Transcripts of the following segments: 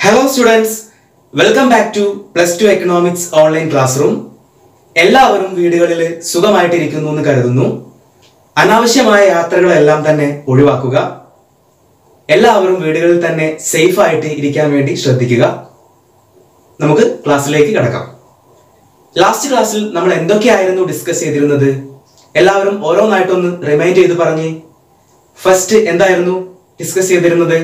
Hello students, welcome back to Plus 2 Economics Online Classroom. എല്ലാവരും വീടുകളിൽ സുഖമായിട്ടിരിക്കുന്നു എന്ന് കരുതുന്നു. അനാവശ്യമായ യാത്രകളെല്ലാം തന്നെ ഒഴിവാക്കുക. എല്ലാവരും വീടുകളിൽ തന്നെ സേഫ് ആയിട്ട് ഇരിക്കാൻ വേണ്ടി ശ്രദ്ധിക്കുക. നമുക്ക് ക്ലാസ്സിലേക്ക് കടക്കാം. ലാസ്റ്റ് ക്ലാസ്സിൽ നമ്മൾ എന്തൊക്കെയായിരുന്നു ഡിസ്കസ് ചെയ്തിരുന്നത്? എല്ലാവരും ഓരോന്നായിട്ടൊന്ന് റിമൈൻഡ് ചെയ്ത് പറഞ്ഞേ. ഫസ്റ്റ് എന്തായിരുന്നു ഡിസ്കസ് ചെയ്തിരുന്നത്?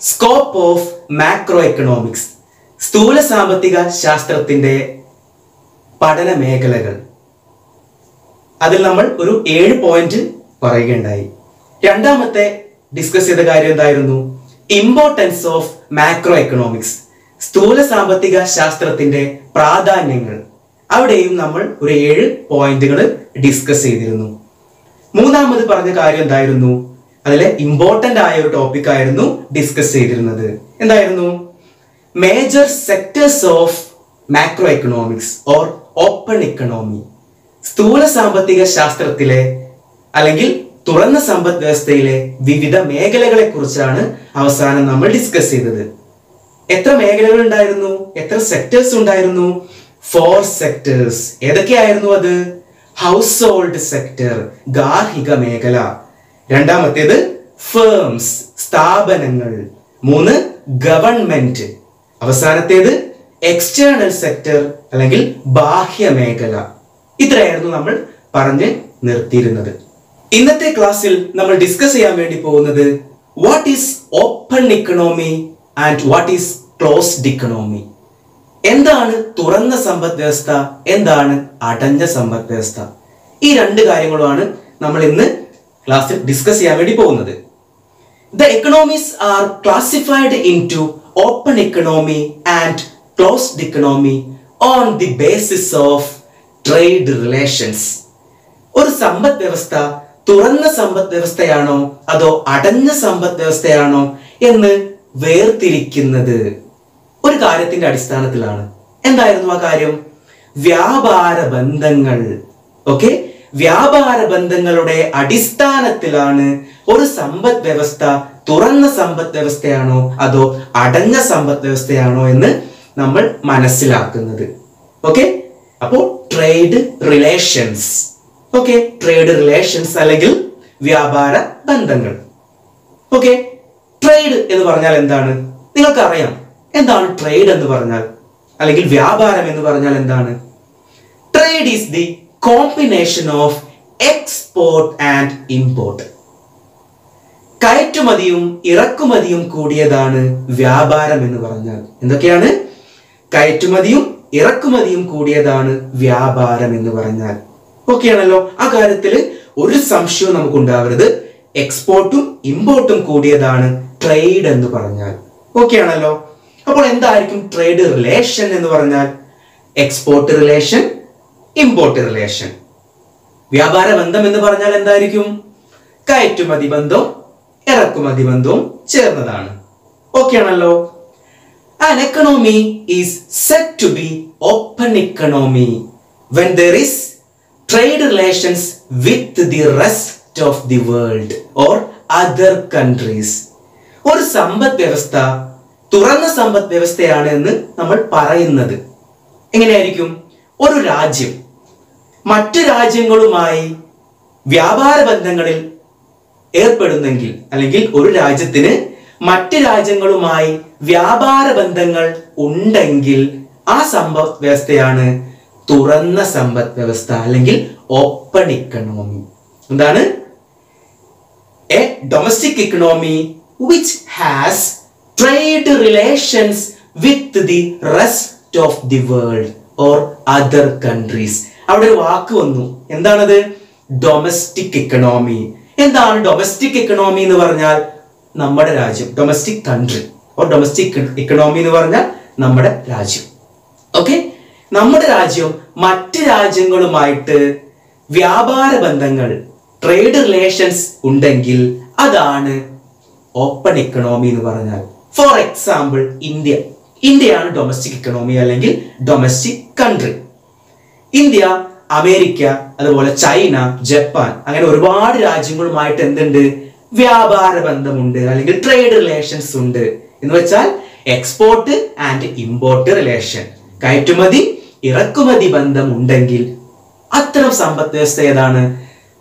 സ്കോപ്പ് ഓഫ് മാക്രോ എക്കണോമിക്സ്, സ്ഥൂല സാമ്പത്തിക ശാസ്ത്രത്തിന്റെ പഠന മേഖലകൾ. അതിൽ നമ്മൾ ഒരു 7 പോയിന്റ് പറയുകയുണ്ടായി. രണ്ടാമത്തെ ഡിസ്കസ് ചെയ്ത കാര്യം എന്തായിരുന്നു? ഇമ്പോർട്ടൻസ് ഓഫ് മാക്രോ എക്കണോമിക്സ്, സ്ഥൂല സാമ്പത്തിക ശാസ്ത്രത്തിന്റെ പ്രാധാന്യങ്ങൾ. അവിടെയും നമ്മൾ ഒരു 7 പോയിന്റുകൾ ഡിസ്കസ് ചെയ്തിരുന്നു. മൂന്നാമത് പറഞ്ഞ കാര്യം എന്തായിരുന്നു? അതിലെ ഇമ്പോർട്ടന്റ് ആയ ഒരു ടോപ്പിക് ആയിരുന്നു ഡിസ്കസ് ചെയ്തിരുന്നത്. എന്തായിരുന്നു? Major sectors of macro economics or open economy, സ്ഥൂല സാമ്പത്തിക ശാസ്ത്രത്തിലെ അല്ലെങ്കിൽ തുറന്ന സമ്പദ് വ്യവസ്ഥയിലെ വിവിധ മേഖലകളെ കുറിച്ചാണ് അവസാനം നമ്മൾ ഡിസ്കസ് ചെയ്തത്. എത്ര മേഖലകൾ ഉണ്ടായിരുന്നു? എത്ര സെക്ടേഴ്സ് ഉണ്ടായിരുന്നു? 4 സെക്ടേഴ്സ്. ഏതൊക്കെയായിരുന്നു അത്? ഹൗസ് ഹോൾഡ് സെക്ടർ, ഗാർഹിക മേഖല. രണ്ടാമത്തേത് ഫേംസ്, സ്ഥാപനങ്ങൾ. 3 ഗവൺമെന്റ്. അവസാനത്തേത് എക്സ്റ്റേണൽ സെക്ടർ അല്ലെങ്കിൽ ബാഹ്യ മേഖല. ഇത്രയായിരുന്നു നമ്മൾ പറഞ്ഞ് നിർത്തിയിരുന്നത്. ഇന്നത്തെ ക്ലാസ്സിൽ നമ്മൾ ഡിസ്കസ് ചെയ്യാൻ വേണ്ടി പോകുന്നത് what is open economy and what is closed economy. എന്താണ് തുറന്ന സമ്പദ് വ്യവസ്ഥ, എന്താണ് അടഞ്ഞ സമ്പദ് വ്യവസ്ഥ? ഈ 2 കാര്യങ്ങളുമാണ് നമ്മൾ ഇന്ന് ക്ലാസ്സിൽ ഡിസ്കസ് ചെയ്യാൻ വേണ്ടി പോകുന്നത്. The economies are classified into open economy and closed economy on the basis of trade relations. ഒരു സമ്പദ് വ്യവസ്ഥ തുറന്ന സമ്പദ് വ്യവസ്ഥയാണോ അതോ അടഞ്ഞ സമ്പദ് വ്യവസ്ഥയാണോ എന്ന് വേർതിരിക്കുന്നത് ഒരു കാര്യത്തിന്റെ അടിസ്ഥാനത്തിലാണ്. എന്തായിരുന്നു ആ കാര്യം? വ്യാപാര ബന്ധങ്ങൾ. ഓക്കെ, വ്യാപാര ബന്ധങ്ങളുടെ അടിസ്ഥാനത്തിലാണ് ഒരു സമ്പദ് വ്യവസ്ഥ തുറന്ന സമ്പദ് വ്യവസ്ഥയാണോ അതോ അടഞ്ഞ സമ്പദ് വ്യവസ്ഥയാണോ എന്ന് നമ്മൾ മനസ്സിലാക്കുന്നത്. ഓക്കെ, അപ്പോൾ trade relations. Okay, trade relations അല്ലെങ്കിൽ വ്യാപാര ബന്ധങ്ങൾ. ഓക്കെ, ട്രേഡ് എന്ന് പറഞ്ഞാൽ എന്താണ്? നിങ്ങൾക്കറിയാം എന്താണ് ട്രേഡ് എന്ന് പറഞ്ഞാൽ, അല്ലെങ്കിൽ വ്യാപാരം എന്ന് പറഞ്ഞാൽ എന്താണ്? Trade is the combination of export and import. കയറ്റുമതിയും ഇറക്കുമതിയും കൂടിയതാണ് വ്യാപാരം എന്ന് പറഞ്ഞാൽ. എന്തൊക്കെയാണ്? കയറ്റുമതിയും ഇറക്കുമതിയും കൂടിയതാണ് വ്യാപാരം എന്ന് പറഞ്ഞാൽ. ഓക്കെ ആണല്ലോ? ആ കാര്യത്തിൽ ഒരു സംശയവും നമുക്ക് ഉണ്ടാവരുത്. എക്സ്പോർട്ടും ഇമ്പോർട്ടും കൂടിയതാണ് ട്രേഡ് എന്ന് പറഞ്ഞാൽ. ഓക്കെ ആണല്ലോ? അപ്പോൾ എന്തായിരിക്കും ട്രേഡ് റിലേഷൻ എന്ന് പറഞ്ഞാൽ? Export relation, import relation. വ്യാപാര ബന്ധം എന്ന് പറഞ്ഞാൽ എന്തായിരിക്കും? കയറ്റുമതി ബന്ധവും ഇറക്കുമതി ബന്ധവും ചേർന്നതാണ്. ഓക്കെ ആണല്ലോ? An economy is said to be open economy when there is trade relations with the rest of the world or other countries. ഒരു സമ്പദ് വ്യവസ്ഥ തുറന്ന സമ്പദ് വ്യവസ്ഥയാണ് എന്ന് നമ്മൾ പറയുന്നത് എങ്ങനെയായിരിക്കും? ഒരു രാജ്യം മറ്റു രാജ്യങ്ങളുമായി വ്യാപാര ബന്ധങ്ങളിൽ ഏർപ്പെടുന്നെങ്കിൽ, അല്ലെങ്കിൽ ഒരു രാജ്യത്തിന് മറ്റ് രാജ്യങ്ങളുമായി വ്യാപാര ബന്ധങ്ങൾ ഉണ്ടെങ്കിൽ ആ സമ്പദ് വ്യവസ്ഥയാണ് തുറന്ന സമ്പദ് വ്യവസ്ഥ അല്ലെങ്കിൽ ഓപ്പൺ ഇക്കണോമി. എന്താണ്? A domestic economy which has trade relations with the rest of the world or other countries. അവിടെ ഒരു വാക്ക് വന്നു. എന്താണത്? Domestic economy. എന്താണ് ഡൊമസ്റ്റിക് ഇക്കണോമി എന്ന് പറഞ്ഞാൽ? നമ്മുടെ രാജ്യം, domestic country or domestic economy എന്ന് പറഞ്ഞാൽ നമ്മുടെ രാജ്യം. ഓക്കെ, നമ്മുടെ രാജ്യം മറ്റ് രാജ്യങ്ങളുമായിട്ട് വ്യാപാര ബന്ധങ്ങൾ, ട്രേഡ് റിലേഷൻസ് ഉണ്ടെങ്കിൽ അതാണ് ഓപ്പൺ ഇക്കണോമി എന്ന് പറഞ്ഞാൽ. ഫോർ എക്സാമ്പിൾ, ഇന്ത്യയാണ് ഡൊമസ്റ്റിക് ഇക്കണോമി അല്ലെങ്കിൽ ഡൊമസ്റ്റിക് കൺട്രി. ഇന്ത്യ, അമേരിക്ക, അതുപോലെ ചൈന, ജപ്പാൻ, അങ്ങനെ ഒരുപാട് രാജ്യങ്ങളുമായിട്ട് എന്തുണ്ട്? വ്യാപാര ബന്ധമുണ്ട് അല്ലെങ്കിൽ ട്രേഡ് റിലേഷൻസ് ഉണ്ട്. എന്ന് വെച്ചാൽ എക്സ്പോർട്ട് ആൻഡ് ഇമ്പോർട്ട് റിലേഷൻ, കയറ്റുമതി ഇറക്കുമതി ബന്ധം ഉണ്ടെങ്കിൽ അത്തരം സമ്പദ് വ്യവസ്ഥ ഏതാണ്?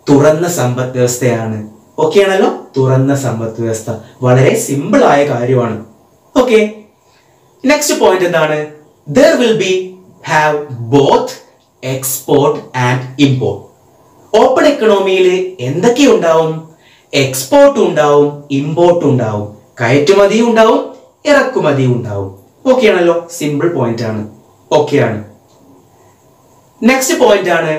തുറന്ന സമ്പദ് വ്യവസ്ഥയാണ്. ഓക്കെ ആണല്ലോ? തുറന്ന സമ്പദ് വ്യവസ്ഥ വളരെ സിമ്പിൾ ആയ കാര്യമാണ്. ഓക്കെ, നെക്സ്റ്റ് പോയിന്റ് എന്താണ്? there will be have both export and import. Open എക്കണോമിയിൽ എന്തൊക്കെ ഉണ്ടാവും? എക്സ്പോർട്ട് ഉണ്ടാവും, ഇമ്പോർട്ട് ഉണ്ടാവും, കയറ്റുമതി ഉണ്ടാവും, ഇറക്കുമതി ഉണ്ടാവും. ഓക്കെ ആണല്ലോ? സിമ്പിൾ പോയിന്റ് ആണ്. ഓക്കെ ആണ്. നെക്സ്റ്റ് പോയിന്റ് ആണ്,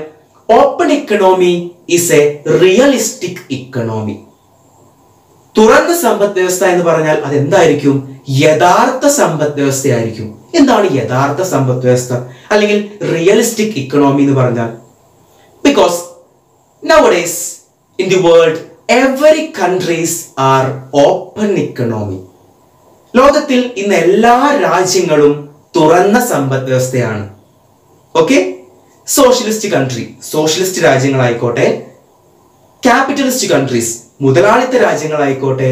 open economy is A realistic economy. തുറന്ന സമ്പദ് വ്യവസ്ഥ എന്ന് പറഞ്ഞാൽ അതെന്തായിരിക്കും? യഥാർത്ഥ സമ്പദ് വ്യവസ്ഥയായിരിക്കും. എന്താണ് യഥാർത്ഥ സമ്പദ് വ്യവസ്ഥ അല്ലെങ്കിൽ റിയലിസ്റ്റിക് ഇക്കണോമി എന്ന് പറഞ്ഞാൽ? Because nowadays in the world every countries are open economy. ലോകത്തിൽ ഇന്ന് എല്ലാ രാജ്യങ്ങളും തുറന്ന സമ്പദ് വ്യവസ്ഥയാണ്. ഓക്കെ, സോഷ്യലിസ്റ്റ് കൺട്രി, സോഷ്യലിസ്റ്റ് രാജ്യങ്ങളായിക്കോട്ടെ, ക്യാപിറ്റലിസ്റ്റ് കൺട്രീസ്, മുതലാളിത്ത രാജ്യങ്ങളായിക്കോട്ടെ,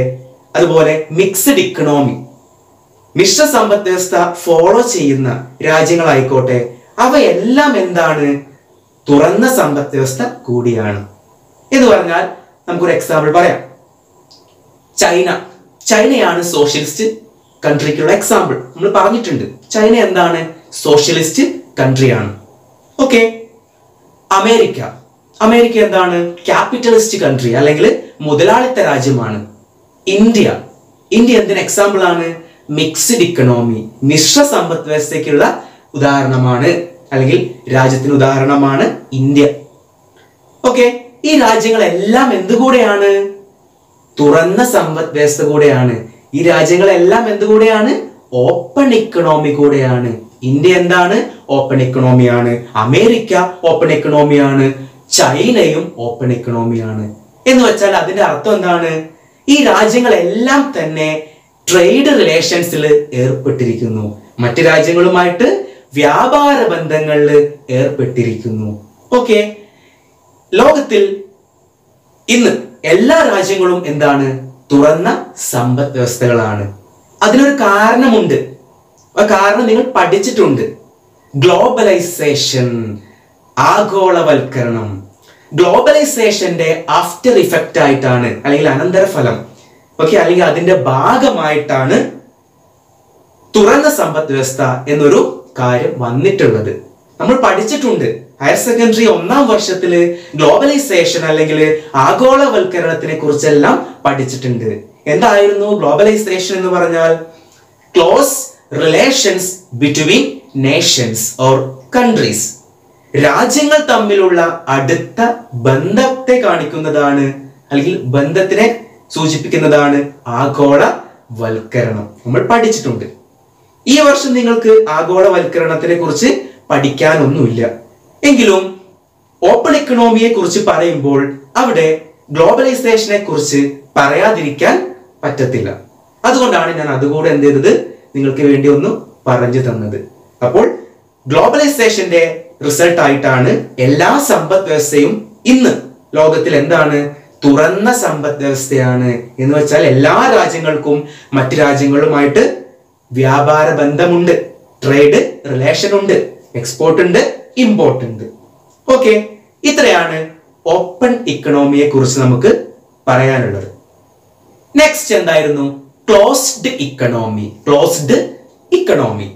അതുപോലെ മിക്സഡ് ഇക്കണോമി, മിശ്ര സമ്പദ് വ്യവസ്ഥ ഫോളോ ചെയ്യുന്ന രാജ്യങ്ങളായിക്കോട്ടെ, അവയെല്ലാം എന്താണ്? തുറന്ന സമ്പദ് വ്യവസ്ഥ കൂടിയാണ്. എന്ന് പറഞ്ഞാൽ നമുക്കൊരു എക്സാമ്പിൾ പറയാം. ചൈനയാണ് സോഷ്യലിസ്റ്റ് കൺട്രിക്കുള്ള എക്സാമ്പിൾ. നമ്മൾ പറഞ്ഞിട്ടുണ്ട് ചൈന എന്താണ്? സോഷ്യലിസ്റ്റ് കൺട്രിയാണ്. ഓക്കെ, അമേരിക്ക എന്താണ്? ക്യാപിറ്റലിസ്റ്റ് കൺട്രി അല്ലെങ്കിൽ മുതലാളിത്ത രാജ്യമാണ്. ഇന്ത്യ എന്തിന് എക്സാമ്പിൾ ആണ്? മിക്സ്ഡ് ഇക്കണോമി, മിശ്ര സമ്പദ് വ്യവസ്ഥയ്ക്കുള്ള ഉദാഹരണമാണ് അല്ലെങ്കിൽ രാജ്യത്തിന് ഉദാഹരണമാണ് ഇന്ത്യ. ഓക്കെ, ഈ രാജ്യങ്ങളെല്ലാം എന്തുകൂടെയാണ്? തുറന്ന സമ്പദ് വ്യവസ്ഥ കൂടെയാണ്. ഈ രാജ്യങ്ങളെല്ലാം എന്തുകൂടെയാണ്? ഓപ്പൺ ഇക്കണോമി കൂടെയാണ്. ഇന്ത്യ എന്താണ്? ഓപ്പൺ ഇക്കണോമിയാണ്. അമേരിക്ക ഓപ്പൺ ഇക്കണോമിയാണ്. ചൈനയും ഓപ്പൺ ഇക്കണോമിയാണ്. എന്ന് വെച്ചാൽ അതിന്റെ അർത്ഥം എന്താണ്? ഈ രാജ്യങ്ങളെല്ലാം തന്നെ ട്രേഡ് റിലേഷൻസിൽ ഏർപ്പെട്ടിരിക്കുന്നു, മറ്റു രാജ്യങ്ങളുമായിട്ട് വ്യാപാര ബന്ധങ്ങളിൽ ഏർപ്പെട്ടിരിക്കുന്നു. ഓക്കെ, ലോകത്തിൽ ഇന്ന് എല്ലാ രാജ്യങ്ങളും എന്താണ്? തുറന്ന സമ്പദ് വ്യവസ്ഥകളാണ്. അതിനൊരു കാരണമുണ്ട്. ആ കാരണം നിങ്ങൾ പഠിച്ചിട്ടുണ്ട്. ഗ്ലോബലൈസേഷൻ, ആഗോളവൽക്കരണം. ഗ്ലോബലൈസേഷന്റെ ആഫ്റ്റർ ഇഫക്റ്റ് ആയിട്ടാണ് അല്ലെങ്കിൽ അനന്തരഫലം, ഓക്കെ, അല്ലെങ്കിൽ അതിന്റെ ഭാഗമായിട്ടാണ് തുറന്ന സമ്പദ് വ്യവസ്ഥ എന്നൊരു കാര്യം വന്നിട്ടുള്ളത്. നമ്മൾ പഠിച്ചിട്ടുണ്ട്. ഹയർ സെക്കൻഡറി 1ാം വർഷത്തില് ഗ്ലോബലൈസേഷൻ അല്ലെങ്കിൽ ആഗോളവൽക്കരണത്തിനെ കുറിച്ചെല്ലാം പഠിച്ചിട്ടുണ്ട്. എന്തായിരുന്നു ഗ്ലോബലൈസേഷൻ എന്ന് പറഞ്ഞാൽ? Close relations between Nations or countries. രാജ്യങ്ങൾ തമ്മിലുള്ള അടുത്ത ബന്ധത്തെ കാണിക്കുന്നതാണ് അല്ലെങ്കിൽ ബന്ധത്തിനെ സൂചിപ്പിക്കുന്നതാണ് ആഗോളവൽക്കരണം. നമ്മൾ പഠിച്ചിട്ടുണ്ട്. ഈ വർഷം നിങ്ങൾക്ക് ആഗോളവൽക്കരണത്തിനെ കുറിച്ച് പഠിക്കാനൊന്നുമില്ല. എങ്കിലും ഓപ്പൺ ഇക്കണോമിയെ കുറിച്ച് പറയുമ്പോൾ അവിടെ ഗ്ലോബലൈസേഷനെ കുറിച്ച് പറയാതിരിക്കാൻ പറ്റത്തില്ല. അതുകൊണ്ടാണ് ഞാൻ അതുകൂടെ എന്ത് ചെയ്തത് നിങ്ങൾക്ക് വേണ്ടി ഒന്ന് പറഞ്ഞു തന്നത്. അപ്പോൾ ഗ്ലോബലൈസേഷന്റെ റിസൾട്ട് ആയിട്ടാണ് എല്ലാ സമ്പദ് വ്യവസ്ഥയും ഇന്ന് ലോകത്തിൽ എന്താണ്? തുറന്ന സമ്പദ് വ്യവസ്ഥയാണ്. എന്ന് വെച്ചാൽ എല്ലാ രാജ്യങ്ങൾക്കും മറ്റു രാജ്യങ്ങളുമായിട്ട് വ്യാപാര ബന്ധമുണ്ട്, ട്രേഡ് റിലേഷൻ ഉണ്ട്, എക്സ്പോർട്ട് ഉണ്ട്, ഇമ്പോർട്ട് ഉണ്ട്. ഓക്കെ, ഇത്രയാണ് ഓപ്പൺ ഇക്കണോമിയെ കുറിച്ച് നമുക്ക് പറയാനുള്ളത്. നെക്സ്റ്റ് എന്തായിരുന്നു? Closed economy. ക്ലോസ്ഡ് ഇക്കണോമി,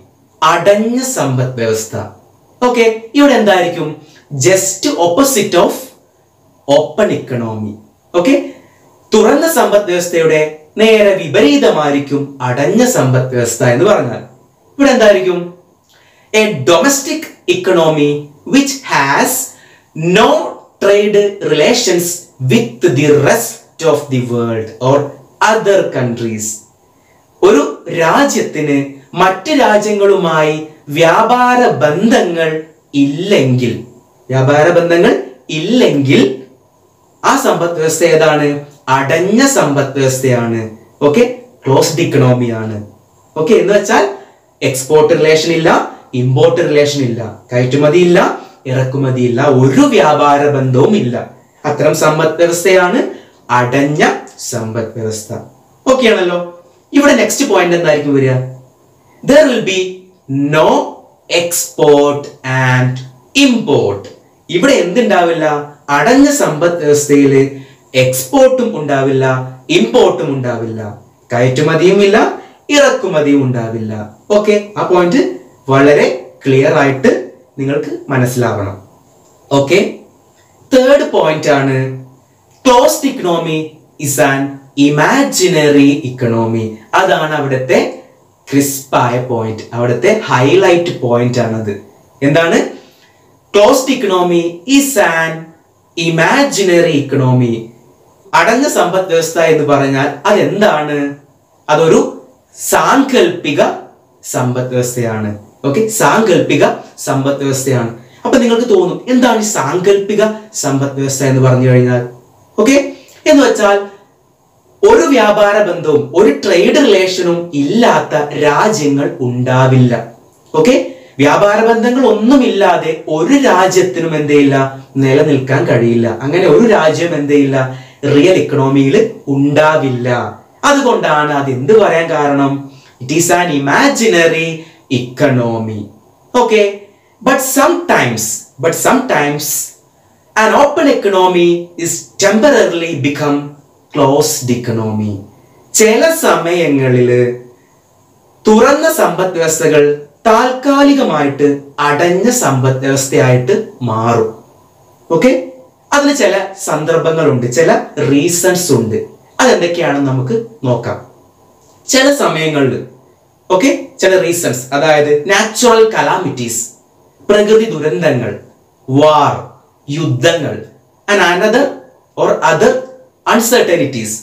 അടഞ്ഞ സമ്പദ് വ്യവസ്ഥ. ഓക്കെ, ഇവിടെ എന്തായിരിക്കും? Just opposite of open economy. Okay, തുറന്ന സമ്പദ് വ്യവസ്ഥയുടെ നേരെ വിപരീതമായിരിക്കും അടഞ്ഞ സമ്പദ് വ്യവസ്ഥ എന്ന് പറഞ്ഞാൽ. ഇവിടെ എന്തായിരിക്കും? A domestic economy which has no trade relations with the rest of the world or other countries. ഒരു രാജ്യത്തിന് മറ്റ് രാജ്യങ്ങളുമായി വ്യാപാര ബന്ധങ്ങൾ ഇല്ലെങ്കിൽ ആ സമ്പദ് വ്യവസ്ഥ ഏതാണ്? അടഞ്ഞ സമ്പദ് വ്യവസ്ഥയാണ്. Okay, closed ഇക്കണോമിയാണ്. ഓക്കെ, എന്ന് വെച്ചാൽ എക്സ്പോർട്ട് റിലേഷൻ ഇല്ല, ഇമ്പോർട്ട് റിലേഷൻ ഇല്ല, കയറ്റുമതി ഇല്ല, ഇറക്കുമതി ഇല്ല, ഒരു വ്യാപാര ബന്ധവും ഇല്ല. അത്തരം സമ്പദ് വ്യവസ്ഥയാണ് അടഞ്ഞ സമ്പദ് വ്യവസ്ഥ. ഓക്കെ ആണല്ലോ? ഇവിടെ നെക്സ്റ്റ് പോയിന്റ് എന്തായിരിക്കും വരിക? there will be no export and import. ഇവിടെ എന്തുണ്ടാവില്ല? അടഞ്ഞ സമ്പദ് വ്യവസ്ഥയിൽ എക്സ്പോർട്ടും ഉണ്ടാവില്ല, ഇമ്പോർട്ടും ഉണ്ടാവില്ല, കയറ്റുമതിയും ഇല്ല, ഇറക്കുമതിയും ഉണ്ടാവില്ല. ഓക്കെ, ആ പോയിന്റ് വളരെ ക്ലിയർ ആയിട്ട് നിങ്ങൾക്ക് മനസ്സിലാവണം. ഓക്കെ, തേർഡ് പോയിന്റ് ആണ് closed economy is an imaginary economy. അതാണ് അവിടുത്തെ ക്രിസ്പായ പോയിന്റ്, അവിടുത്തെ ഹൈലൈറ്റ് പോയിന്റ് ആണത്. എന്താണ്? Closed economy is an imaginary economy. അടഞ്ഞ സമ്പദ് വ്യവസ്ഥ എന്ന് പറഞ്ഞാൽ അതെന്താണ്? അതൊരു സാങ്കല്പിക സമ്പദ് വ്യവസ്ഥയാണ്. ഓക്കെ, സാങ്കല്പിക സമ്പദ് വ്യവസ്ഥയാണ്. അപ്പൊ നിങ്ങൾക്ക് തോന്നും എന്താണ് ഈ സാങ്കല്പിക സമ്പദ് വ്യവസ്ഥ എന്ന് പറഞ്ഞു കഴിഞ്ഞാൽ? ഓക്കെ, എന്ന് വെച്ചാൽ ഒരു വ്യാപാര ബന്ധവും ഒരു ട്രേഡ് റിലേഷനും ഇല്ലാത്ത രാജ്യങ്ങൾ ഉണ്ടാവില്ല. ഓക്കെ, വ്യാപാര ബന്ധങ്ങൾ ഒന്നുമില്ലാതെ ഒരു രാജ്യത്തിനും എന്തെയില്ല, നിലനിൽക്കാൻ കഴിയില്ല. അങ്ങനെ ഒരു രാജ്യം എന്തെയില്ല, റിയൽ ഇക്കണോമിയിൽ ഉണ്ടാവില്ല. അതുകൊണ്ടാണ് അത് എന്ത് പറയാൻ കാരണം? It is an imaginary economy. Okay, but sometimes an open economy is temporarily become closed economy. ചില സമയങ്ങളിൽ തുറന്ന സമ്പദ് വ്യവസ്ഥകൾ താൽക്കാലികമായിട്ട് അടഞ്ഞ സമ്പദ് വ്യവസ്ഥയായിട്ട് മാറും. ഓക്കെ, അതിന് ചില സന്ദർഭങ്ങളുണ്ട്, ചില റീസൺസ് ഉണ്ട്. അതെന്തൊക്കെയാണെന്ന് നമുക്ക് നോക്കാം. ചില സമയങ്ങളിൽ ഓക്കെ, ചില റീസൺസ്, അതായത് നാച്ചുറൽ കലാമിറ്റീസ്, പ്രകൃതി ദുരന്തങ്ങൾ, വാർ, യുദ്ധങ്ങൾ, അതർ അൺസർട്ടനിറ്റീസ്,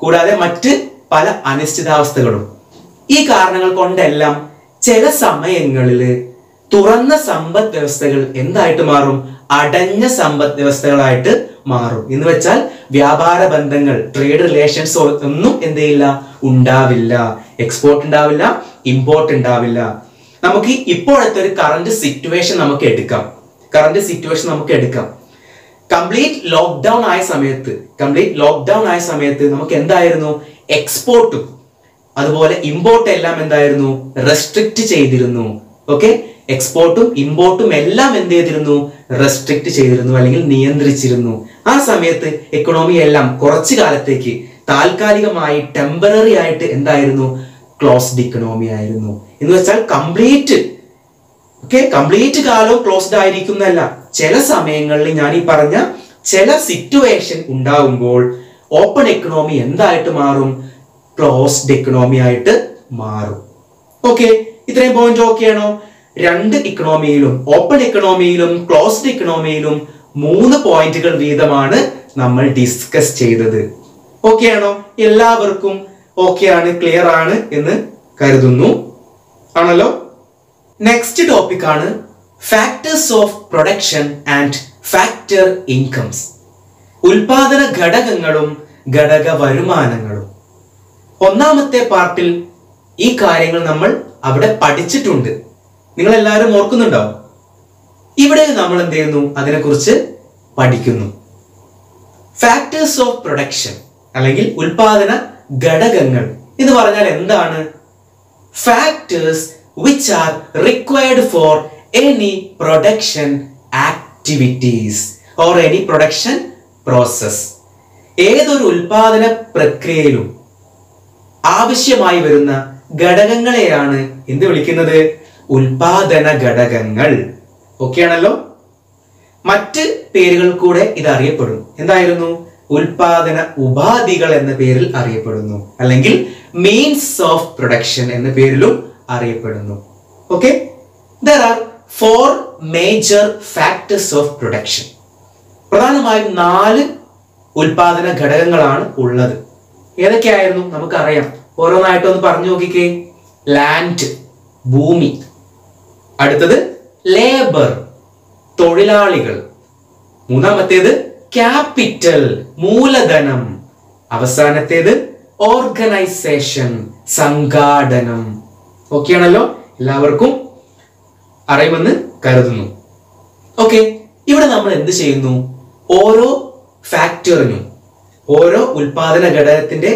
കൂടാതെ മറ്റ് പല അനിശ്ചിതാവസ്ഥകളും. ഈ കാരണങ്ങൾ കൊണ്ടെല്ലാം ചില സമയങ്ങളിൽ തുറന്ന സമ്പദ് വ്യവസ്ഥകൾ എന്തായിട്ട് മാറും? അടഞ്ഞ സമ്പദ് വ്യവസ്ഥകളായിട്ട് മാറും. എന്ന് വെച്ചാൽ വ്യാപാര ബന്ധങ്ങൾ, ട്രേഡ് റിലേഷൻസ് ഒന്നും എന്ത് ചെയ്യില്ല, ഉണ്ടാവില്ല. എക്സ്പോർട്ട് ഉണ്ടാവില്ല, ഇമ്പോർട്ട് ഉണ്ടാവില്ല. നമുക്ക് ഇപ്പോഴത്തെ ഒരു കറന്റ് സിറ്റുവേഷൻ നമുക്ക് എടുക്കാം. കംപ്ലീറ്റ് ലോക്ക്ഡൌൺ ആയ സമയത്ത് നമുക്ക് എന്തായിരുന്നു? എക്സ്പോർട്ടും അതുപോലെ ഇമ്പോർട്ട് എല്ലാം എന്തായിരുന്നു? റെസ്ട്രിക്റ്റ് ചെയ്തിരുന്നു. ഓക്കെ, എക്സ്പോർട്ടും ഇമ്പോർട്ടും എല്ലാം എന്ത് ചെയ്തിരുന്നു? റെസ്ട്രിക്റ്റ് ചെയ്തിരുന്നു, അല്ലെങ്കിൽ നിയന്ത്രിച്ചിരുന്നു. ആ സമയത്ത് എക്കണോമി എല്ലാം കുറച്ചു കാലത്തേക്ക് താൽക്കാലികമായി ടെമ്പററി ആയിട്ട് എന്തായിരുന്നു? ക്ലോസ്ഡ് ഇക്കണോമി ആയിരുന്നു. എന്ന് വെച്ചാൽ കംപ്ലീറ്റ് കാലവും ക്ലോസ്ഡ് ആയിരിക്കുന്നല്ല. ചില സമയങ്ങളിൽ ഞാൻ ഈ പറഞ്ഞ ചില സിറ്റുവേഷൻ ഉണ്ടാകുമ്പോൾ ഓപ്പൺ എക്കണോമി എന്തായിട്ട് മാറും? ക്ലോസ്ഡ് എക്കണോമി ആയിട്ട് മാറും. ഓക്കെ, ഇത്രയും പോയിന്റ് ഓക്കെ ആണോ? രണ്ട് ഇക്കണോമിയിലും, ഓപ്പൺ എക്കണോമിയിലും ക്ലോസ്ഡ് എക്കണോമിയിലും 3 പോയിന്റുകൾ വീതമാണ് നമ്മൾ ഡിസ്കസ് ചെയ്തത്. ഓക്കെ ആണോ? എല്ലാവർക്കും ഓക്കെ ആണ്, ക്ലിയർ ആണ് എന്ന് കരുതുന്നു. ആണല്ലോ? നെക്സ്റ്റ് ടോപ്പിക് ആണ് factors of production and factor incomes. ഉൽപാദന ഘടകങ്ങളും ഘടക വരുമാനങ്ങളും. ഒന്നാമത്തെ പാർട്ടിൽ ഈ കാര്യങ്ങൾ നമ്മൾ അവിടെ പഠിച്ചിട്ടുണ്ട്. നിങ്ങൾ എല്ലാവരും ഓർക്കുന്നുണ്ടോ? ഇവിടെ നമ്മൾ എന്ത് ചെയ്യുന്നു? അതിനെക്കുറിച്ച് പഠിക്കുന്നു. ഫാക്ടേഴ്സ് ഓഫ് പ്രൊഡക്ഷൻ അല്ലെങ്കിൽ ഉൽപാദന ഘടകങ്ങൾ എന്ന് പറഞ്ഞാൽ എന്താണ്? Factors which are required for any production activities or any production process. ഏതൊരു ഉൽപാദന പ്രക്രിയയിലും ആവശ്യമായി വരുന്ന ഘടകങ്ങളെയാണ് എന്ത് വിളിക്കുന്നത്? ഉൽപാദന ഘടകങ്ങൾ. ഓക്കെ ആണല്ലോ? മറ്റ് പേരുകൾ കൂടെ ഇത് അറിയപ്പെടും. എന്തായിരുന്നു? ഉൽപാദന ഉപാധികൾ എന്ന പേരിൽ അറിയപ്പെടുന്നു, അല്ലെങ്കിൽ മീൻസ് ഓഫ് പ്രൊഡക്ഷൻ എന്ന പേരിലും അറിയപ്പെടുന്നു. Okay, there are 4 major factors of production. പ്രധാനമായും 4 ഉൽപാദന ഘടകങ്ങളാണ് ഉള്ളത്. ഏതൊക്കെയായിരുന്നു? നമുക്കറിയാം. ഓരോന്നായിട്ടൊന്ന് പറഞ്ഞു നോക്കിക്കേ. ലാൻഡ്, ഭൂമി. അടുത്തത് ലേബർ, തൊഴിലാളികൾ. മൂന്നാമത്തേത് ക്യാപിറ്റൽ, മൂലധനം. അവസാനത്തേത് ഓർഗനൈസേഷൻ, സംഘാടനം. ഓക്കെ ആണല്ലോ? എല്ലാവർക്കും അറിയുമെന്ന് കരുതുന്നു. ഓക്കെ, ഇവിടെ നമ്മൾ എന്ത് ചെയ്യുന്നു? ഓരോ ഫാക്ടറിനും, ഓരോ ഉൽപാദന ഘടകത്തിന്റെ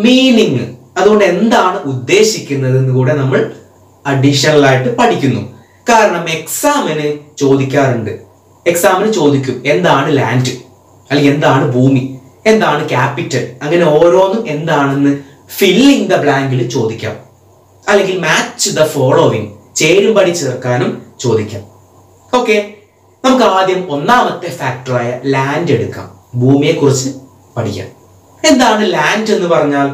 മീനിങ്, അതുകൊണ്ട് എന്താണ് ഉദ്ദേശിക്കുന്നത് എന്ന് കൂടെ നമ്മൾ അഡീഷണൽ ആയിട്ട് പഠിക്കുന്നു. കാരണം എക്സാമിന് ചോദിക്കാറുണ്ട്. എക്സാമിന് ചോദിക്കും എന്താണ് ലാൻഡ്, അല്ലെങ്കിൽ എന്താണ് ഭൂമി, എന്താണ് ക്യാപിറ്റൽ, അങ്ങനെ ഓരോന്നും എന്താണെന്ന് ഫില്ലിംഗ് ദ ബ്ലാങ്കിൽ ചോദിക്കാം. അല്ലെങ്കിൽ മാച്ച് ദ ഫോളോവിങ്, ചേരുംപടി ചേർക്കാനും ചോദിക്കാം. ഓക്കെ, നമുക്ക് ആദ്യം ഒന്നാമത്തെ ഫാക്ടറായ ലാൻഡ് എടുക്കാം. ഭൂമിയെ കുറിച്ച് പഠിക്കാം. എന്താണ് ലാൻഡ് എന്ന് പറഞ്ഞാൽ?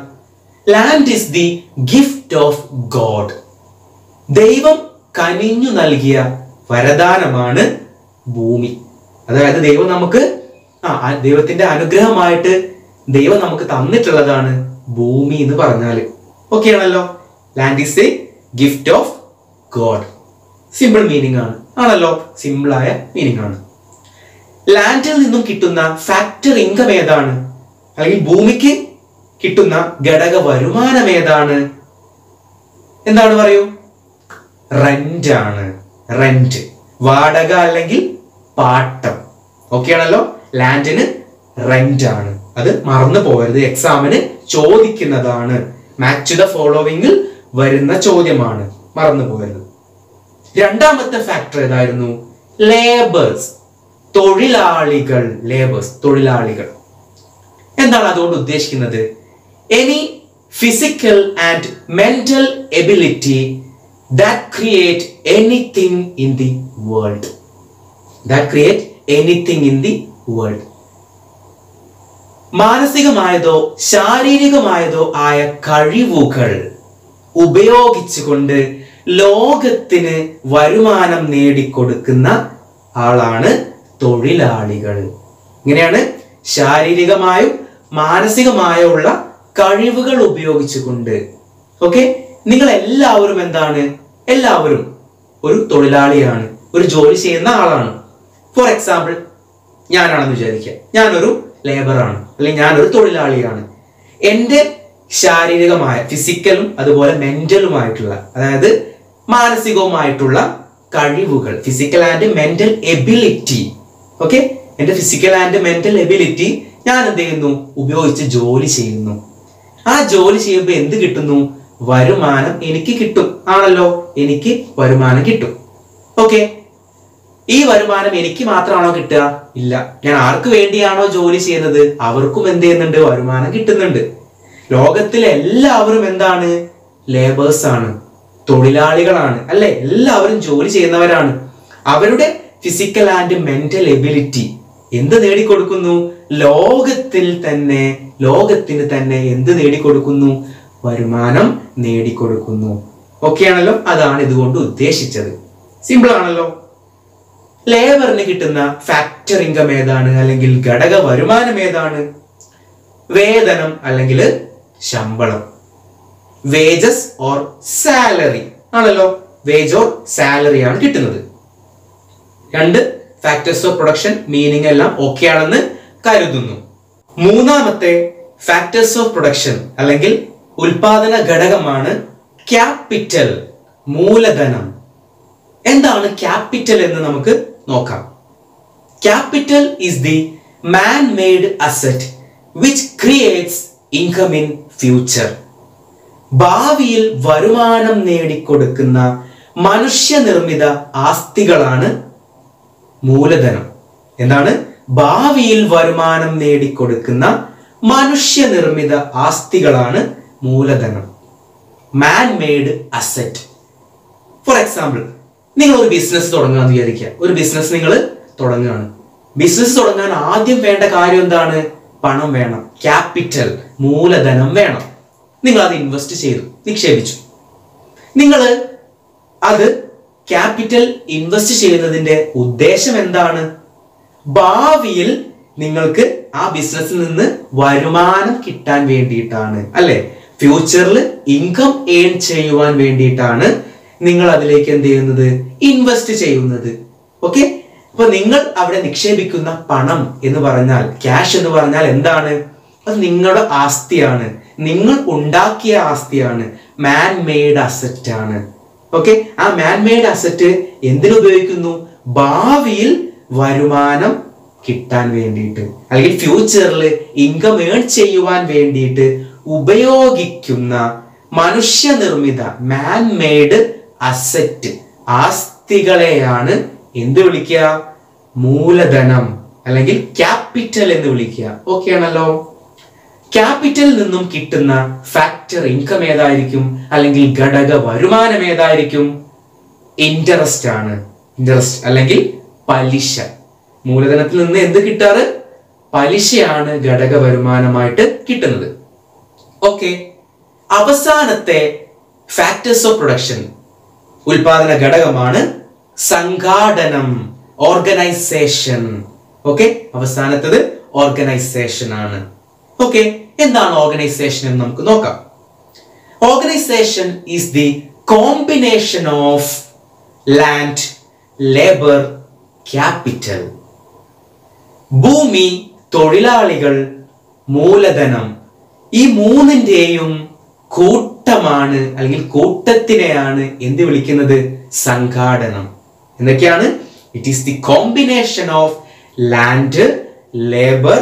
Land is the gift of God. ദൈവം കനിഞ്ഞു നൽകിയ വരദാനമാണ് ഭൂമി. അതായത് ദൈവം നമുക്ക് ദൈവത്തിന്റെ അനുഗ്രഹമായിട്ട് ദൈവം നമുക്ക് തന്നിട്ടുള്ളതാണ് ഭൂമി എന്ന് പറഞ്ഞാല്. ഓക്കെ ആണല്ലോ. Land is A gift of God. Simple meaning ആണല്ലോ, സിമ്പിൾ ആയ മീനിങ് ആണ്. ലാൻഡിൽ നിന്നും കിട്ടുന്ന ഫാക്ടർ ഇൻകം ഏതാണ്? അല്ലെങ്കിൽ ഭൂമിക്ക് കിട്ടുന്ന ഘടക വരുമാനം ഏതാണ്? എന്താണ് പറയൂ? റെന്റ് ആണ്. റെന്റ്, വാടക അല്ലെങ്കിൽ പാട്ടം. ഓക്കെ ആണല്ലോ. ലാൻഡിന് റെന്റ് ആണ്. അത് മറന്നു പോകരുത്, എക്സാമിന് ചോദിക്കുന്നതാണ്. മാച്ച് ദ ഫോളോവിംഗിൽ വരുന്ന ചോദ്യമാണ്, മറന്നു പോകരുത്. രണ്ടാമത്തെ ഫാക്ടർ ഏതായിരുന്നു? ലേബേഴ്സ്, തൊഴിലാളികൾ. ലേബേഴ്സ്, തൊഴിലാളികൾ. എന്താണ് അതുകൊണ്ട് ഉദ്ദേശിക്കുന്നത്? Any physical and mental ability that create anything in the world. That create anything in the world. മാനസികമായതോ ശാരീരികമായതോ ആയ കഴിവുകൾ ഉപയോഗിച്ചുകൊണ്ട് ലോകത്തിന് വരുമാനം നേടിക്കൊടുക്കുന്ന ആളാണ് തൊഴിലാളികൾ. ഇങ്ങനെയാണ് ശാരീരികമായും മാനസികമായുള്ള കഴിവുകൾ ഉപയോഗിച്ചുകൊണ്ട്. ഓക്കെ, നിങ്ങൾ എല്ലാവരും എന്താണ്? എല്ലാവരും ഒരു തൊഴിലാളിയാണ്, ഒരു ജോലി ചെയ്യുന്ന ആളാണ്. ഫോർ എക്സാമ്പിൾ, ഞാനാണെന്ന് വിചാരിക്കുക, ഞാനൊരു ലേബറാണ്, അല്ലെങ്കിൽ ഞാനൊരു തൊഴിലാളിയാണ്. എൻ്റെ ശാരീരികമായ ഫിസിക്കലും അതുപോലെ മെന്റലുമായിട്ടുള്ള, അതായത് മാനസികവുമായിട്ടുള്ള കഴിവുകൾ, physical and mental ability. Okay, എൻ്റെ ഫിസിക്കൽ ആൻഡ് മെന്റൽ എബിലിറ്റി ഞാൻ എന്ത് ചെയ്യുന്നു? ഉപയോഗിച്ച് ജോലി ചെയ്യുന്നു. ആ ജോലി ചെയ്യുമ്പോൾ എന്ത് കിട്ടുന്നു? വരുമാനം എനിക്ക് കിട്ടും. ആണല്ലോ, എനിക്ക് വരുമാനം കിട്ടും. ഓക്കെ, ഈ വരുമാനം എനിക്ക് മാത്രമാണോ കിട്ടുക? ഇല്ല. ഞാൻ ആർക്ക് വേണ്ടിയാണോ ജോലി ചെയ്യുന്നത് അവർക്കും എന്ത് ചെയ്യുന്നുണ്ട്? വരുമാനം കിട്ടുന്നുണ്ട്. ലോകത്തിലെ എല്ലാവരും എന്താണ്? ലേബേഴ്സ് ആണ്, തൊഴിലാളികളാണ്, അല്ലെ? എല്ലാവരും ജോലി ചെയ്യുന്നവരാണ്. അവരുടെ ഫിസിക്കൽ ആൻഡ് മെന്റൽ എബിലിറ്റി എന്ത് നേടിക്കൊടുക്കുന്നു? ലോകത്തിന് തന്നെ എന്ത് നേടിക്കൊടുക്കുന്നു? വരുമാനം നേടിക്കൊടുക്കുന്നു. ഓക്കെ ആണല്ലോ. അതാണ് ഇതുകൊണ്ട് ഉദ്ദേശിച്ചത്. സിമ്പിൾ ആണല്ലോ. ലേബറിന് കിട്ടുന്ന ഫാക്ടർ ഇൻകം ഏതാണ്? അല്ലെങ്കിൽ ഘടക വരുമാനം ഏതാണ്? വേതനം അല്ലെങ്കിൽ ശമ്പളം. വേജസ് ഓർ സാലറി ആണല്ലോ. വേജ് ഓർ സാലറി ആണ് കിട്ടുന്നത്. രണ്ട് ഫാക്ടേഴ്സ് ഓഫ് പ്രൊഡക്ഷൻ മീനിങ് എല്ലാം ഓക്കെ ആണെന്ന് കരുതുന്നു. മൂന്നാമത്തെ ഫാക്ടേഴ്സ് ഓഫ് പ്രൊഡക്ഷൻ അല്ലെങ്കിൽ ഉൽപാദന ഘടകമാണ് ക്യാപിറ്റൽ, മൂലധനം. എന്താണ് ക്യാപിറ്റൽ എന്ന് നമുക്ക് നോക്കാം. Capital is the man made asset which creates income in future. ഭാവിയിൽ വരുമാനം നേടിക്കൊടുക്കുന്ന മനുഷ്യനിർമ്മിത ആസ്തികളാണ് മൂലധനം. എന്താണ്? ഭാവിയിൽ വരുമാനം നേടിക്കൊടുക്കുന്ന മനുഷ്യനിർമ്മിത ആസ്തികളാണ് മൂലധനം, മാൻ മെയ്ഡ് അസറ്റ്. ഫോർ എക്സാമ്പിൾ, നിങ്ങൾ ഒരു ബിസിനസ് തുടങ്ങാന്ന് വിചാരിക്കുക. ഒരു ബിസിനസ് നിങ്ങൾ തുടങ്ങുകയാണ്. ബിസിനസ് തുടങ്ങാൻ ആദ്യം വേണ്ട കാര്യം എന്താണ്? പണം വേണം, ക്യാപിറ്റൽ, മൂലധനം വേണം. നിങ്ങൾ അത് ഇൻവെസ്റ്റ് ചെയ്തു, നിക്ഷേപിച്ചു. നിങ്ങൾ അത് ക്യാപിറ്റൽ ഇൻവെസ്റ്റ് ചെയ്യുന്നതിന്റെ ഉദ്ദേശം എന്താണ്? ഭാവിയിൽ നിങ്ങൾക്ക് ആ ബിസിനസ്സിൽ നിന്ന് വരുമാനം കിട്ടാൻ വേണ്ടിയിട്ടാണ്, അല്ലെ? ഫ്യൂച്ചറിൽ ഇൻകം ഏൺ ചെയ്യുവാൻ വേണ്ടിയിട്ടാണ് നിങ്ങൾ അതിലേക്ക് എന്ത് ചെയ്യുന്നത്? ഇൻവെസ്റ്റ് ചെയ്യുന്നത്. ഓക്കെ, അപ്പൊ നിങ്ങൾ അവിടെ നിക്ഷേപിക്കുന്ന പണം എന്ന് പറഞ്ഞാൽ, ക്യാഷ് എന്ന് പറഞ്ഞാൽ എന്താണ്? അത് നിങ്ങളുടെ ആസ്തിയാണ്, നിങ്ങൾ ഉണ്ടാക്കിയ ആസ്തിയാണ്, മാൻ മെയ്ഡ് അസറ്റ് ആണ്. ഓക്കെ, ആ മാൻ മെയ്ഡ് അസറ്റ് എന്തിനുപയോഗിക്കുന്നു? ഭാവിയിൽ വരുമാനം കിട്ടാൻ വേണ്ടിയിട്ട്, അല്ലെങ്കിൽ ഫ്യൂച്ചറിൽ ഇൻകം ഏൺ ചെയ്യുവാൻ വേണ്ടിയിട്ട് ഉപയോഗിക്കുന്ന മനുഷ്യനിർമ്മിത മാൻ മെയ്ഡ് അസറ്റ്, ആസ്തികളെയാണ് എന്ത് വിളിക്കുക? മൂലധനം അല്ലെങ്കിൽ ക്യാപിറ്റൽ എന്ന് വിളിക്കുക. ഓക്കെ ആണല്ലോ. ക്യാപിറ്റലിൽ നിന്നും കിട്ടുന്ന ഫാക്ടർ ഇൻകം ഏതായിരിക്കും? അല്ലെങ്കിൽ ഘടക വരുമാനം ഏതായിരിക്കും? ഇൻട്രസ്റ്റ് ആണ്. ഇൻട്രസ്റ്റ് അല്ലെങ്കിൽ പലിശ. മൂലധനത്തിൽ നിന്ന് എന്ത് കിട്ടാറ്? പലിശയാണ് ഘടക വരുമാനമായിട്ട് കിട്ടുന്നത്. ഓക്കെ. അവസാനത്തെ ഫാക്ടേഴ്സ് ഓഫ് പ്രൊഡക്ഷൻ, ഉൽപാദന ഘടകമാണ് സംഘാടനം, ഓർഗനൈസേഷൻ. ഓക്കെ, അവസാനത്തത് ഓർഗനൈസേഷൻ ആണ്. ഓക്കെ, എന്താണ് ഓർഗനൈസേഷൻ എന്ന് നമുക്ക് നോക്കാം. Organisation is the combination of land, labour, capital. ഭൂമി, തൊഴിലാളികൾ, മൂലധനം, ഈ മൂന്നിന്റെയും കൂട്ടമാണ് അല്ലെങ്കിൽ കൂട്ടത്തിനെയാണ് എന്ത് വിളിക്കുന്നത്? സംഘാടനം. എന്തൊക്കെയാണ്? It is the combination of land, labour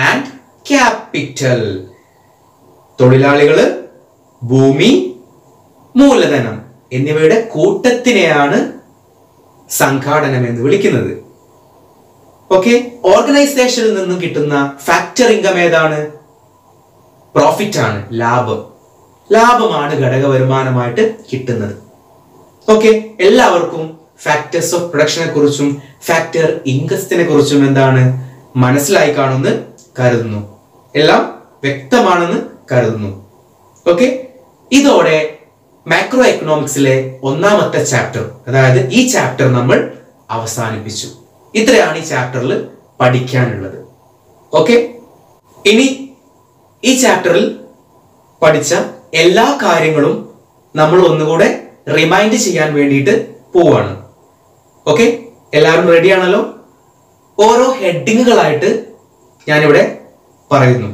and capital. തൊഴിലാളികള്, ഭൂമി, മൂലധനം എന്നിവയുടെ കൂട്ടത്തിനെയാണ് സംഘാടനം എന്ന് വിളിക്കുന്നത്. ഓക്കെ, ഓർഗനൈസേഷനിൽ നിന്നും കിട്ടുന്ന ഫാക്ടർ ഇൻകം ഏതാണ്? പ്രോഫിറ്റ് ആണ്, ലാഭം. ലാഭമാണ് ഘടക വരുമാനമായിട്ട് കിട്ടുന്നത്. ഓക്കെ, എല്ലാവർക്കും ഫാക്ടേഴ്സ് ഓഫ് പ്രൊഡക്ഷനെ കുറിച്ചും ഫാക്ടർ ഇൻകത്തിനെ കുറിച്ചും എന്താണ് മനസ്സിലായി കാണുമെന്ന് കരുതുന്നു. എല്ലാം വ്യക്തമാണെന്ന് കരുതുന്നു. ഓക്കെ, ഇതോടെ മാക്രോ എക്കണോമിക്സിലെ ഒന്നാമത്തെ ചാപ്റ്റർ, അതായത് ഈ ചാപ്റ്റർ നമ്മൾ അവസാനിപ്പിച്ചു. ഇത്രയാണ് ഈ ചാപ്റ്ററിൽ പഠിക്കാനുള്ളത്. ഓക്കെ, ഇനി ഈ ചാപ്റ്ററിൽ പഠിച്ച എല്ലാ കാര്യങ്ങളും നമ്മൾ ഒന്നുകൂടെ റിമൈൻഡ് ചെയ്യാൻ വേണ്ടിയിട്ട് പോവാണ്. ഓക്കെ, എല്ലാവരും റെഡി ആണല്ലോ? ഓരോ ഹെഡിങ്ങുകളായിട്ട് ഞാനിവിടെ പറയുന്നു.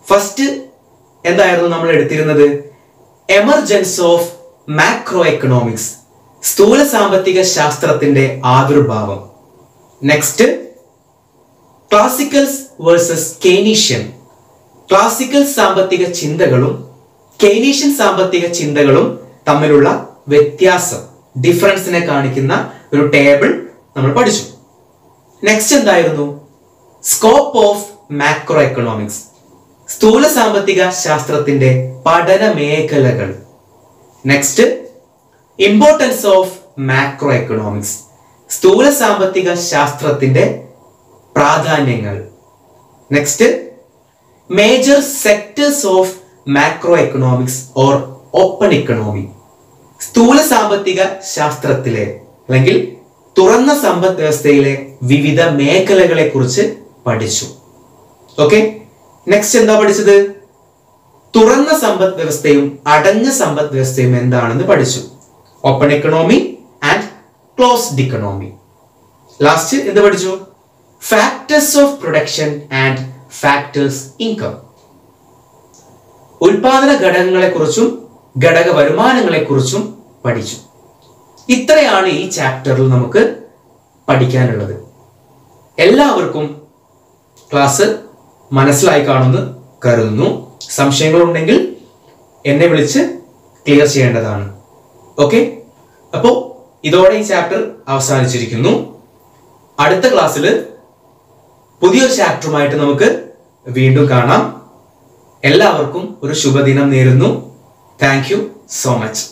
ഫസ്റ്റ് എന്തായിരുന്നു നമ്മൾ എടുത്തിരുന്നത്? എമർജൻസ് ഓഫ് മാക്രോ എക്കണോമിക്സ്, സ്ഥൂല സാമ്പത്തിക ശാസ്ത്രത്തിന്റെ ആവിർഭാവം. Next, classicals versus Keynesian, classical സാമ്പത്തിക ചിന്തകളും കെയ്നീഷ്യൻ സാമ്പത്തിക ചിന്തകളും തമ്മിലുള്ള വ്യത്യാസം, ഡിഫറൻസിനെ കാണിക്കുന്ന ഒരു ടേബിൾ നമ്മൾ പഠിച്ചു. നെക്സ്റ്റ് എന്തായിരുന്നു? സ്കോപ്പ് ഓഫ് മാക്രോ എക്കണോമിക്സ്, സ്ഥൂല സാമ്പത്തിക ശാസ്ത്രത്തിന്റെ പഠന മേഖലകൾ. Next, importance of macro economics, സ്ഥൂല സാമ്പത്തിക ശാസ്ത്രത്തിന്റെ പ്രാധാന്യങ്ങൾ. Next, major sectors of macro economics or open economy, സ്ഥൂല സാമ്പത്തിക ശാസ്ത്രത്തിലെ അല്ലെങ്കിൽ തുറന്ന സമ്പദ് വ്യവസ്ഥയിലെ വിവിധ മേഖലകളെ കുറിച്ച് പഠിച്ചു. ഓക്കെ, നെക്സ്റ്റ് എന്താ പഠിച്ചത്? തുറന്ന സമ്പദ് വ്യവസ്ഥയും അടഞ്ഞ സമ്പദ് വ്യവസ്ഥയും എന്താണെന്ന് പഠിച്ചു. Open economy and closed economy. Last എന്ത് പഠിച്ചു? Factors of production and factors income, ഉൽപാദന ഘടകങ്ങളെ കുറിച്ചും ഘടക വരുമാനങ്ങളെ കുറിച്ചും പഠിച്ചു. ഇത്രയാണ് ഈ ചാപ്റ്ററിൽ നമുക്ക് പഠിക്കാനുള്ളത്. എല്ലാവർക്കും ക്ലാസ് മനസ്സിലായി കാണുമെന്ന് കരുതുന്നു. സംശയങ്ങളുണ്ടെങ്കിൽ എന്നെ വിളിച്ച് ക്ലിയർ ചെയ്യേണ്ടതാണ്. ഓക്കെ, അപ്പോൾ ഇതോടെ ഈ ചാപ്റ്റർ അവസാനിച്ചിരിക്കുന്നു. അടുത്ത ക്ലാസ്സിൽ പുതിയൊരു ചാപ്റ്ററുമായിട്ട് നമുക്ക് വീണ്ടും കാണാം. എല്ലാവർക്കും ഒരു ശുഭദിനം നേരുന്നു. Thank you so much.